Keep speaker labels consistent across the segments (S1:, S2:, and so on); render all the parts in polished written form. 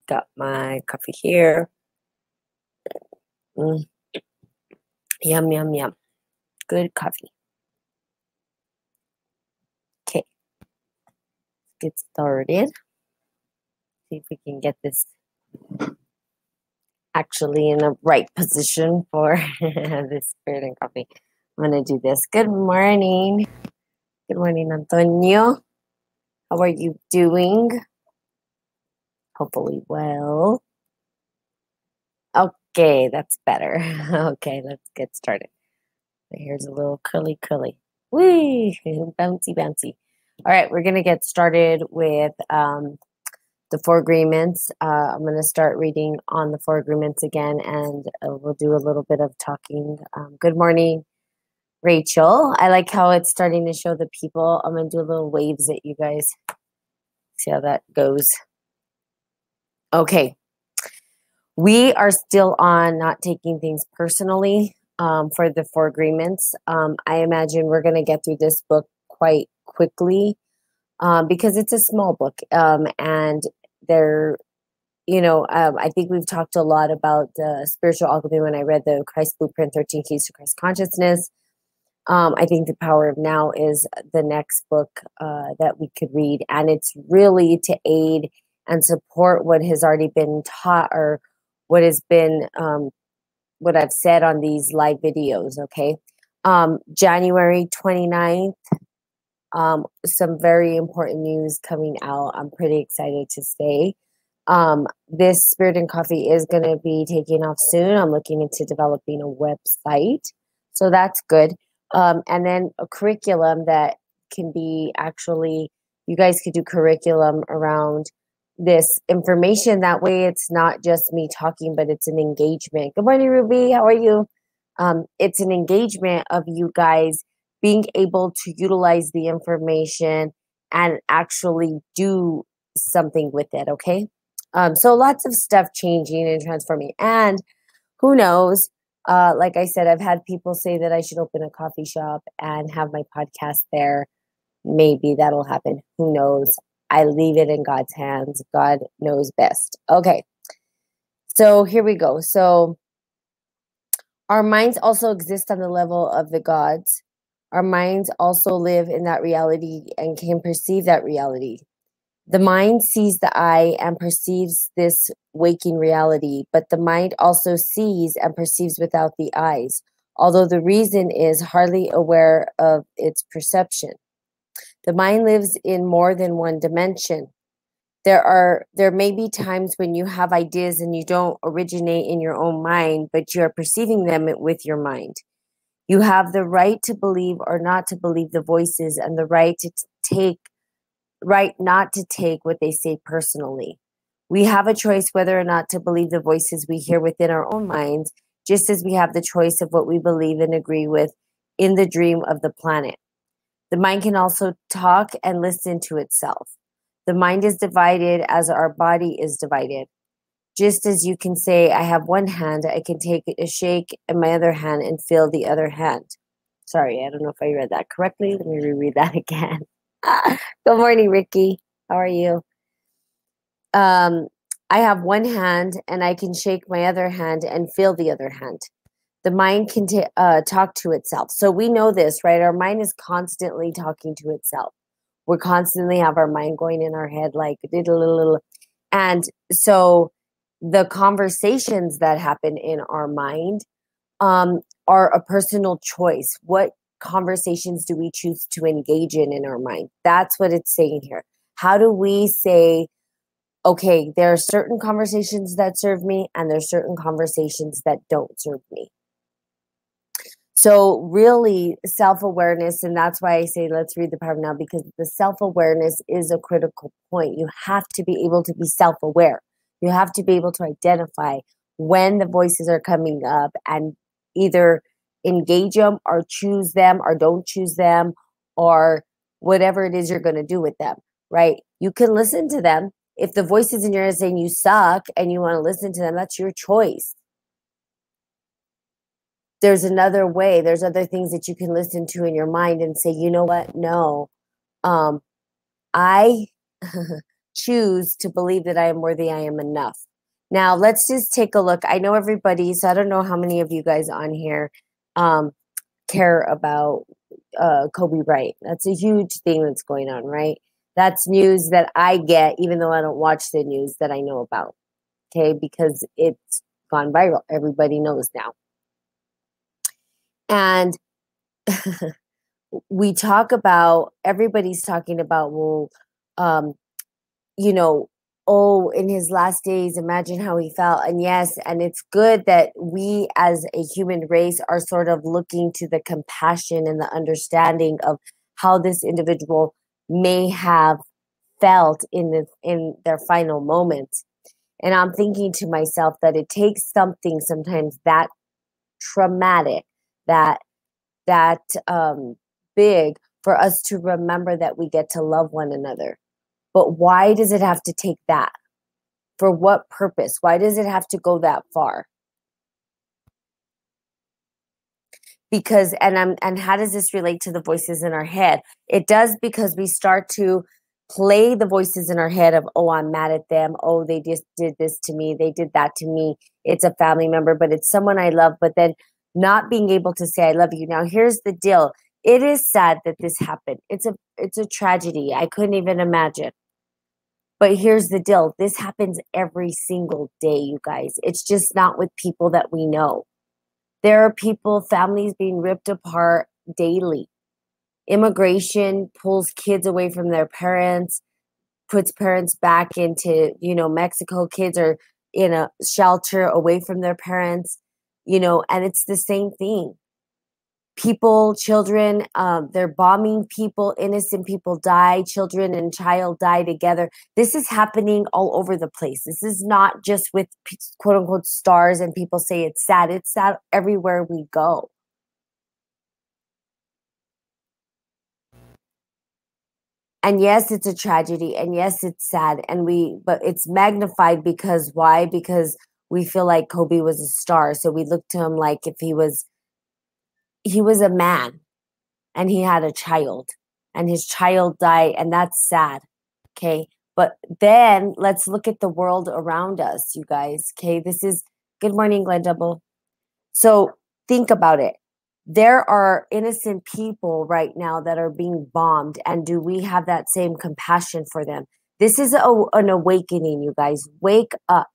S1: Got my coffee here. Mm, yum, yum, yum. Good coffee. Okay, get started. See if we can get this actually in the right position for this spirit and coffee. I'm going to do this. Good morning. Good morning, Antonio. How are you doing? Hopefully well. Okay, that's better. Okay, let's get started. Here's a little curly. Whee! Bouncy. All right, we're going to get started with the four agreements. I'm going to start reading on the four agreements again, and we'll do a little bit of talking. Good morning, Rachel. I like how it's starting to show the people. I'm going to do a little waves at you guys. See how that goes. Okay. We are still on not taking things personally for the four agreements. I imagine we're going to get through this book quite quickly because it's a small book. And there, I think we've talked a lot about spiritual alchemy when I read the Christ Blueprint, 13 Keys to Christ Consciousness. I think The Power of Now is the next book that we could read. And it's really to aid and support what has already been taught or what has been what I've said on these live videos, okay? January 29th, some very important news coming out. I'm pretty excited to say. This Spirit and Coffee is going to be taking off soon. I'm looking into developing a website. So that's good. And then a curriculum that can be actually, you guys could do curriculum around this information. That way it's not just me talking, but it's an engagement. Good morning, Ruby. How are you? It's an engagement of you guys being able to utilize the information and actually do something with it, okay? So lots of stuff changing and transforming. And who knows, like I said, I've had people say that I should open a coffee shop and have my podcast there. Maybe that'll happen. Who knows? I leave it in God's hands. God knows best. Okay. So here we go. So our minds also exist on the level of the gods. Our minds also live in that reality and can perceive that reality. The mind sees the eye and perceives this waking reality, but the mind also sees and perceives without the eyes, although the reason is hardly aware of its perception. The mind lives in more than one dimension. There may be times when you have ideas and you don't originate in your own mind, but you are perceiving them with your mind. You have the right to believe or not to believe the voices and the right not to take what they say personally. We have a choice whether or not to believe the voices we hear within our own minds, just as we have the choice of what we believe and agree with in the dream of the planet. The mind can also talk and listen to itself. The mind is divided as our body is divided. Just as you can say, I have one hand, I can take a shake in my other hand and feel the other hand. Sorry, I don't know if I read that correctly. Let me reread that again. Good morning, Ricky. How are you? I have one hand and I can shake my other hand and feel the other hand. The mind can talk to itself. So we know this, right? Our mind is constantly talking to itself. We constantly have our mind going in our head like, and so the conversations that happen in our mind are a personal choice. What conversations do we choose to engage in our mind? That's what it's saying here. How do we say, okay, there are certain conversations that serve me and there are certain conversations that don't serve me? So really self-awareness, and that's why I say let's read The Power of Now, because the self-awareness is a critical point. You have to be able to be self-aware. You have to be able to identify when the voices are coming up and either engage them or choose them or don't choose them or whatever it is you're going to do with them, right? You can listen to them. If the voices in your head saying you suck and you want to listen to them, that's your choice. There's another way. There's other things that you can listen to in your mind and say, you know what? No, I choose to believe that I am worthy, I am enough. Now, let's just take a look. I know everybody, so I don't know how many of you guys on here care about Kobe Bryant. That's a huge thing that's going on, right? That's news that I get, even though I don't watch the news, that I know about, okay? Because it's gone viral. Everybody knows now. And we talk about, everybody's talking about, well, you know, oh, in his last days, imagine how he felt. And yes, and it's good that we as a human race are sort of looking to the compassion and the understanding of how this individual may have felt in their final moments. And I'm thinking to myself that it takes something sometimes that traumatic, that big, for us to remember that we get to love one another. But why does it have to take that? For what purpose? Why does it have to go that far? Because and how does this relate to the voices in our head? It does, because we start to play the voices in our head of, oh, I'm mad at them. Oh, they just did this to me. They did that to me. It's a family member, but it's someone I love. But then not being able to say I love you. Now, here's the deal. It is sad that this happened. It's a tragedy. I couldn't even imagine. But here's the deal. This happens every single day, you guys. It's just not with people that we know. There are people, families being ripped apart daily. Immigration pulls kids away from their parents, puts parents back into, Mexico. Kids are in a shelter away from their parents, and it's the same thing. People, children, they're bombing people, innocent people die, children and child die together. This is happening all over the place. This is not just with quote unquote stars and people say it's sad. It's sad everywhere we go. And yes, it's a tragedy, and yes, it's sad, but it's magnified because why? Because we feel like Kobe was a star, so we look to him like if he was a man and he had a child and his child died, and that's sad. Okay. But then let's look at the world around us, you guys. Okay. This is good morning, Glen Double. So think about it. There are innocent people right now that are being bombed. And do we have that same compassion for them? This is an awakening, you guys. Wake up.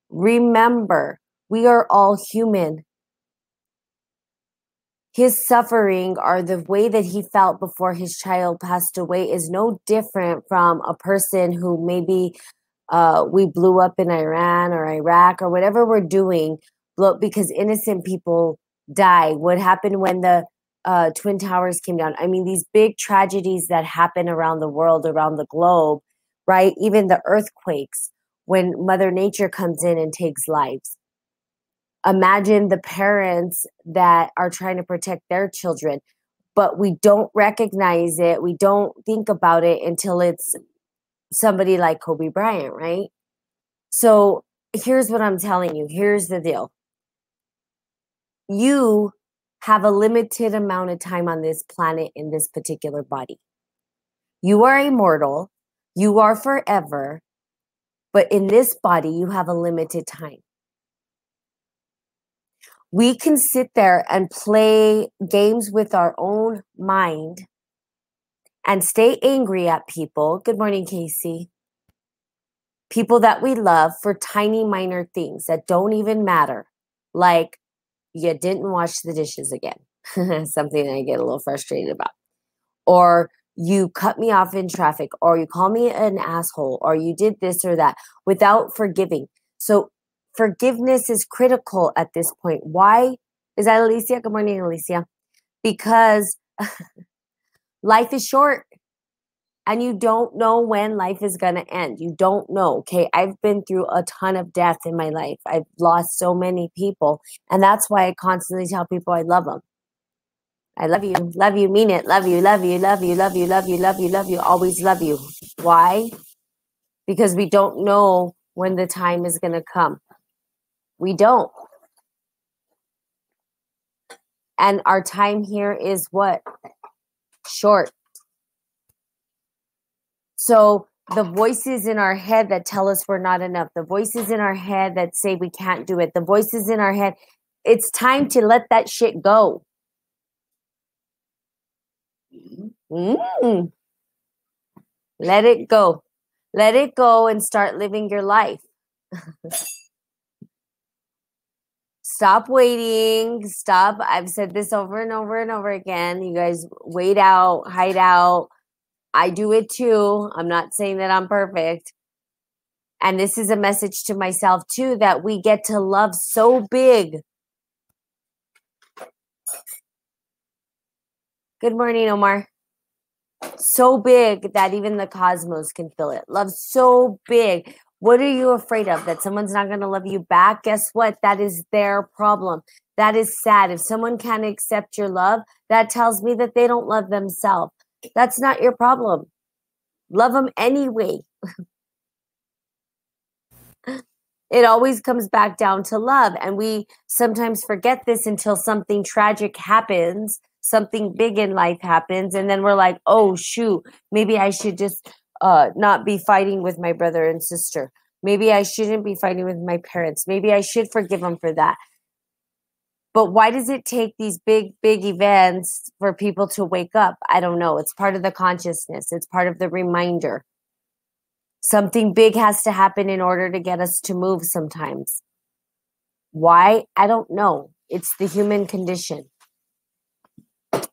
S1: Remember, we are all human. His suffering, or the way that he felt before his child passed away, is no different from a person who maybe we blew up in Iran or Iraq or whatever we're doing, because innocent people die. What happened when the Twin Towers came down? I mean, these big tragedies that happen around the world, around the globe, right? Even the earthquakes, when Mother Nature comes in and takes lives. Imagine the parents that are trying to protect their children, but we don't recognize it. We don't think about it until it's somebody like Kobe Bryant, right? So here's what I'm telling you. Here's the deal. You have a limited amount of time on this planet in this particular body. You are immortal. You are forever. But in this body, you have a limited time. We can sit there and play games with our own mind and stay angry at people. Good morning, Casey. People that we love for tiny, minor things that don't even matter. Like, you didn't wash the dishes again. Something I get a little frustrated about. Or you cut me off in traffic, or you call me an asshole, or you did this or that without forgiving. So forgiveness is critical at this point. Why? Is that Alicia? Good morning, Alicia. Because life is short and you don't know when life is going to end. You don't know. Okay. I've been through a ton of death in my life. I've lost so many people. And that's why I constantly tell people I love them. I love you, mean it. Love you, love you, love you, love you, love you, love you, love you, always love you. Why? Because we don't know when the time is going to come. We don't. And our time here is what? Short. So the voices in our head that tell us we're not enough, the voices in our head that say we can't do it, the voices in our head, it's time to let that shit go. Mm. Let it go. Let it go and start living your life. Stop waiting. Stop. I've said this over and over and over again. You guys wait out, hide out. I do it too. I'm not saying that I'm perfect. And this is a message to myself too, that we get to love so big. Good morning, Omar. So big that even the cosmos can feel it. Love so big. What are you afraid of? That someone's not going to love you back? Guess what? That is their problem. That is sad. If someone can't accept your love, that tells me that they don't love themselves. That's not your problem. Love them anyway. It always comes back down to love. And we sometimes forget this until something tragic happens, something big in life happens. And then we're like, oh, shoot, maybe I should just not be fighting with my brother and sister. Maybe I shouldn't be fighting with my parents. Maybe I should forgive them for that. But why does it take these big, big events for people to wake up? I don't know. It's part of the consciousness. It's part of the reminder. Something big has to happen in order to get us to move sometimes. Why? I don't know. It's the human condition.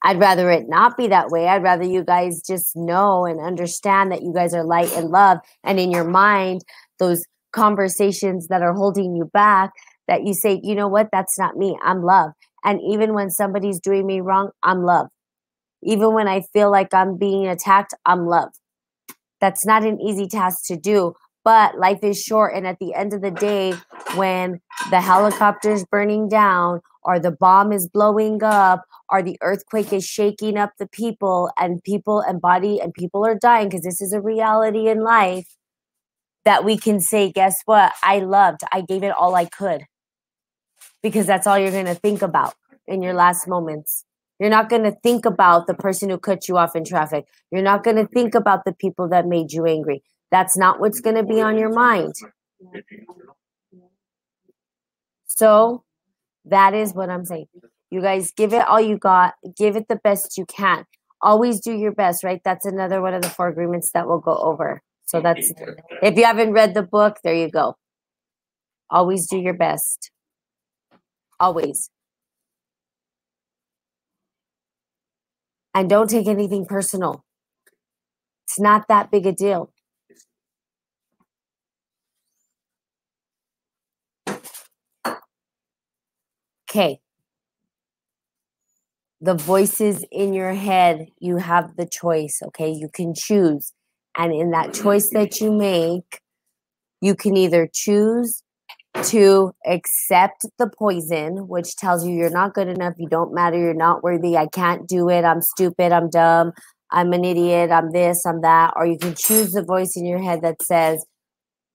S1: I'd rather it not be that way. I'd rather you guys just know and understand that you guys are light and love. And in your mind, those conversations that are holding you back, that you say, you know what? That's not me. I'm love. And even when somebody's doing me wrong, I'm love. Even when I feel like I'm being attacked, I'm love. That's not an easy task to do, but life is short. And at the end of the day, when the helicopter's burning down or the bomb is blowing up or the earthquake is shaking up the people and body and people are dying, because this is a reality in life, that we can say, guess what? I loved. I gave it all I could, because that's all you're going to think about in your last moments. You're not going to think about the person who cut you off in traffic. You're not going to think about the people that made you angry. That's not what's going to be on your mind. So that is what I'm saying. You guys give it all you got. Give it the best you can. Always do your best, right? That's another one of the 4 agreements that we'll go over. So that's, if you haven't read the book, there you go. Always do your best. Always. And don't take anything personal. It's not that big a deal. Okay. The voices in your head, you have the choice, okay? You can choose. And in that choice that you make, you can either choose to accept the poison, which tells you you're not good enough, you don't matter, you're not worthy, I can't do it, I'm stupid, I'm dumb, I'm an idiot, I'm this, I'm that. Or you can choose the voice in your head that says,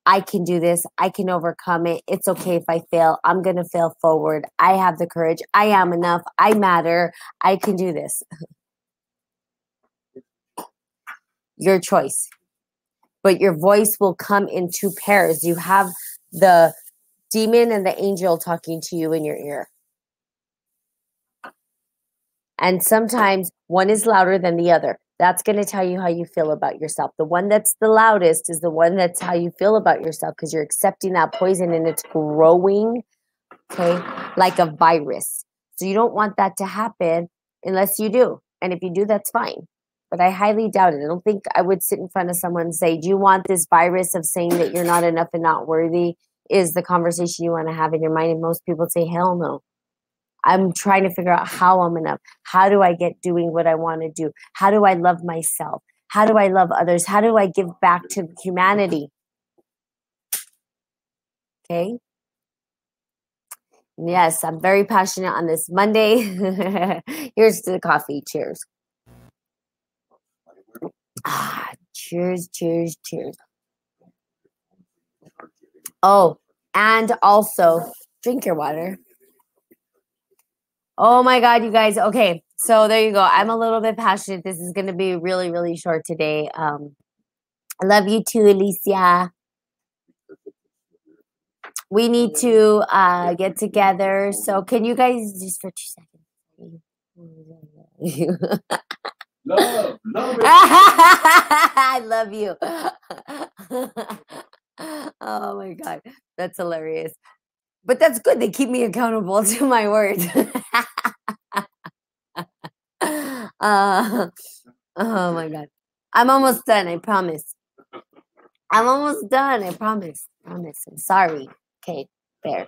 S1: I can do this, I can overcome it, it's okay if I fail, I'm going to fail forward, I have the courage, I am enough, I matter, I can do this. Your choice. But your voice will come in 2 pairs. You have the demon and the angel talking to you in your ear. And sometimes one is louder than the other. That's going to tell you how you feel about yourself. The one that's the loudest is the one that's how you feel about yourself, because you're accepting that poison and it's growing, okay, like a virus. So you don't want that to happen unless you do. And if you do, that's fine. But I highly doubt it. I don't think I would sit in front of someone and say, do you want this virus of saying that you're not enough and not worthy is the conversation you want to have in your mind? And most people say, hell no. I'm trying to figure out how I'm enough. How do I get doing what I want to do? How do I love myself? How do I love others? How do I give back to humanity? Okay. Yes, I'm very passionate on this Monday. Here's to the coffee. Cheers. Cheers, cheers, cheers. Oh, and also drink your water. Oh my God, you guys. Okay, so there you go. I'm a little bit passionate. This is going to be really, really short today. I love you too, Alicia. We need to get together. So can you guys just for 2 seconds?
S2: Love.
S1: I love you. Oh my god, that's hilarious. But that's good. They keep me accountable to my word. uh, oh my god, I'm almost done. I promise. I'm almost done. I promise. Promise. I'm sorry. Okay, there.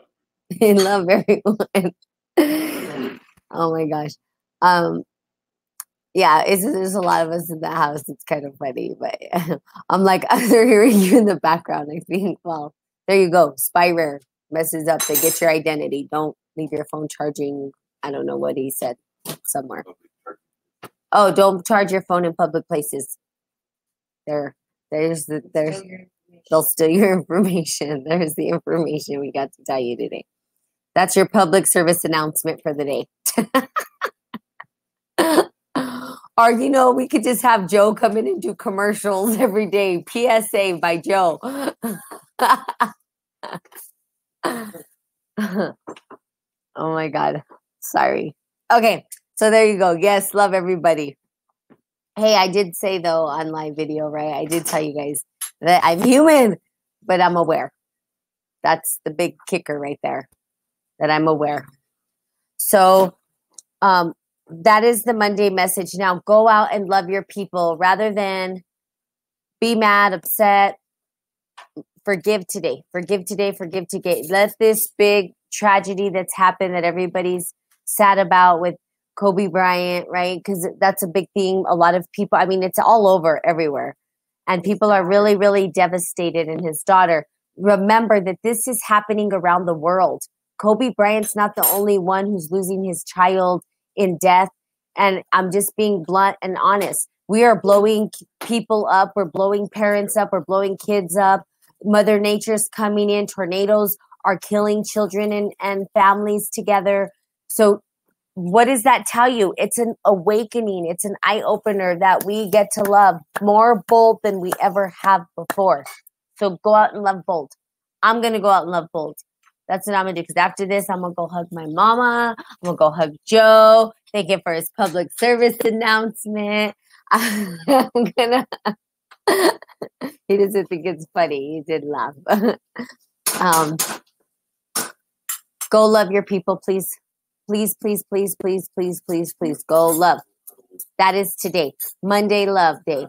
S1: I love everyone. Oh my gosh. Um, yeah, there's a lot of us in the house. It's kind of funny, but I'm like they're hearing you in the background. I think. Well, there you go. Spy rare messes up. They get your identity. Don't leave your phone charging. I don't know what he said somewhere. Oh, don't charge your phone in public places. There's they'll steal your information. There's the information we got to tell you today. That's your public service announcement for the day. Or, we could just have Joe come in and do commercials every day. PSA by Joe. Oh my God. Sorry. Okay. So there you go. Yes. Love everybody. Hey, I did say though on live video, right? I did tell you guys that I'm human, but I'm aware. That's the big kicker right there, that I'm aware. So, that is the Monday message. Now go out and love your people rather than be mad, upset. Forgive today. Forgive today. Forgive today. Let this big tragedy that's happened that everybody's sad about with Kobe Bryant, right? Because that's a big thing. A lot of people, I mean, it's all over everywhere. And people are really, really devastated. And his daughter, remember that this is happening around the world. Kobe Bryant's not the only one who's losing his child in death. And I'm just being blunt and honest. We are blowing people up. We're blowing parents up. We're blowing kids up. Mother Nature's coming in. Tornadoes are killing children and families together. So what does that tell you? It's an awakening. It's an eye opener that we get to love more bold than we ever have before. So go out and love bold. I'm going to go out and love bold. That's what I'm going to do. Because after this, I'm going to go hug my mama. I'm going to go hug Joe. Thank him for his public service announcement. I'm going to... He doesn't think it's funny. He did laugh. Go love your people, please. Please, please, please, please, please, please, please. Go love. That is today. Monday love day.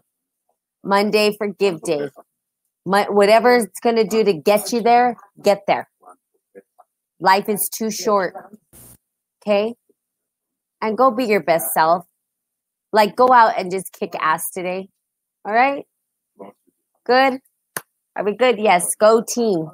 S1: Monday forgive day. Whatever it's going to do to get you there, get there. Life is too short. Okay? And go be your best self. Like, go out and just kick ass today. All right? Good? Are we good? Yes. Go team.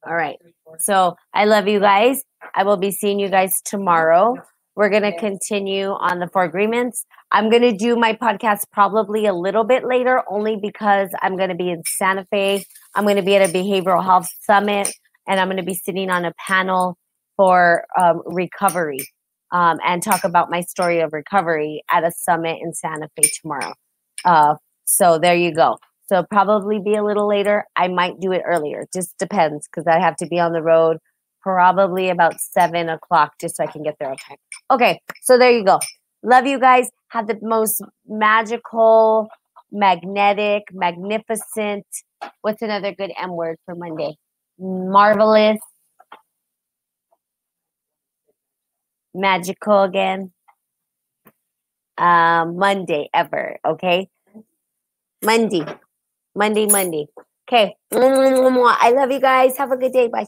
S1: All right. So I love you guys. I will be seeing you guys tomorrow. We're going to continue on the 4 agreements. I'm going to do my podcast probably a little bit later, only because I'm going to be in Santa Fe. I'm going to be at a behavioral health summit, and I'm going to be sitting on a panel for recovery and talk about my story of recovery at a summit in Santa Fe tomorrow. So there you go. So probably be a little later. I might do it earlier. Just depends, because I have to be on the road probably about 7 o'clock just so I can get there on time. Okay, so there you go. Love you guys. Have the most magical, magnetic, magnificent, what's another good M word for Monday? Marvelous, magical again. Monday ever, okay? Monday. Okay. I love you guys. Have a good day. Bye.